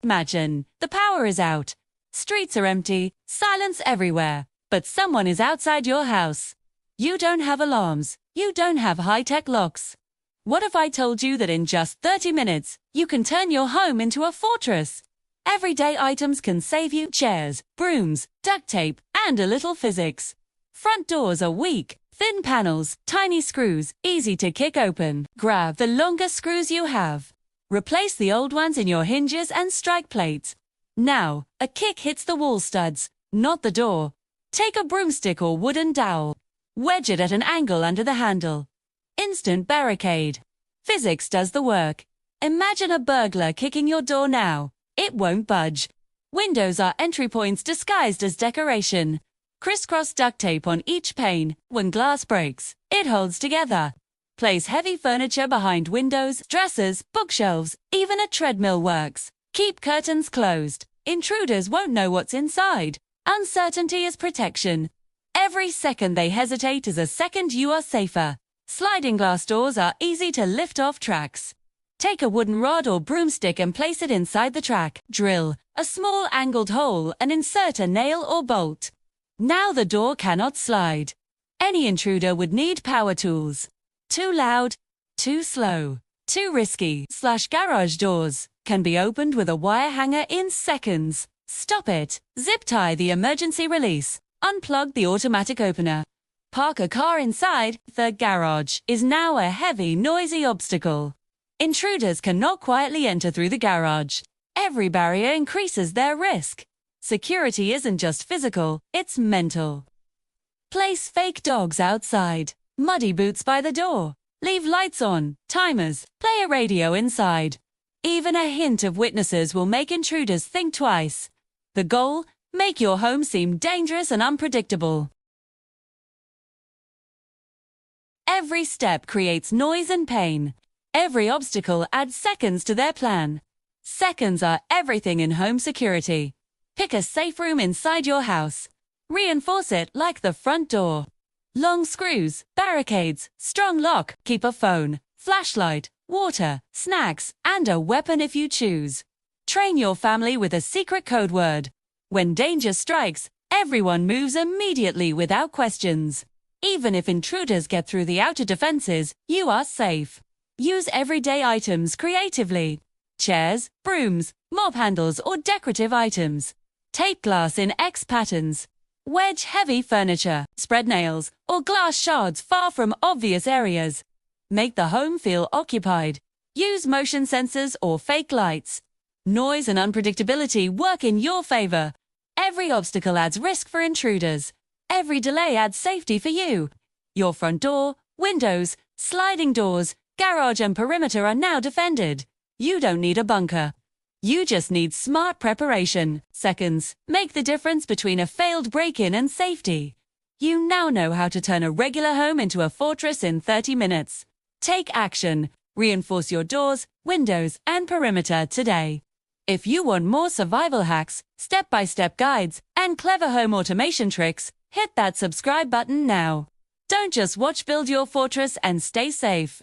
Imagine, the power is out. Streets are empty, silence everywhere, but someone is outside your house. You don't have alarms, you don't have high-tech locks. What if I told you that in just 30 minutes, you can turn your home into a fortress? Everyday items can save you chairs, brooms, duct tape, and a little physics. Front doors are weak, thin panels, tiny screws, easy to kick open. Grab the longest screws you have. Replace the old ones in your hinges and strike plates. Now, a kick hits the wall studs, not the door. Take a broomstick or wooden dowel. Wedge it at an angle under the handle. Instant barricade. Physics does the work. Imagine a burglar kicking your door now. It won't budge. Windows are entry points disguised as decoration. Crisscross duct tape on each pane. When glass breaks, it holds together. Place heavy furniture behind windows, dressers, bookshelves, even a treadmill works. Keep curtains closed. Intruders won't know what's inside. Uncertainty is protection. Every second they hesitate is a second you are safer. Sliding glass doors are easy to lift off tracks. Take a wooden rod or broomstick and place it inside the track. Drill a small angled hole and insert a nail or bolt. Now the door cannot slide. Any intruder would need power tools. Too loud, too slow, too risky. Garage doors can be opened with a wire hanger in seconds. Stop it. Zip tie the emergency release. Unplug the automatic opener. Park a car inside. The garage is now a heavy, noisy obstacle. Intruders cannot quietly enter through the garage. Every barrier increases their risk. Security isn't just physical, it's mental. Place fake dogs outside. Muddy boots by the door. Leave lights on, timers, play a radio inside. Even a hint of witnesses will make intruders think twice. The goal? Make your home seem dangerous and unpredictable. Every step creates noise and pain. Every obstacle adds seconds to their plan. Seconds are everything in home security. Pick a safe room inside your house. Reinforce it like the front door. Long screws, barricades, strong lock. Keep a phone, flashlight, water, snacks, and a weapon if you choose. Train your family with a secret code word. When danger strikes, everyone moves immediately without questions. Even if intruders get through the outer defenses, you are safe. Use everyday items creatively. Chairs, brooms, mop handles, or decorative items. Tape glass in X patterns. Wedge heavy furniture, spread nails, or glass shards far from obvious areas. Make the home feel occupied. Use motion sensors or fake lights. Noise and unpredictability work in your favor. Every obstacle adds risk for intruders. Every delay adds safety for you. Your front door, windows, sliding doors, garage and perimeter are now defended. You don't need a bunker. You just need smart preparation. Seconds make the difference between a failed break-in and safety. You now know how to turn a regular home into a fortress in 30 minutes. Take action. Reinforce your doors, windows, and perimeter today. If you want more survival hacks, step-by-step guides, and clever home automation tricks, hit that subscribe button now. Don't just watch Build Your Fortress and stay safe.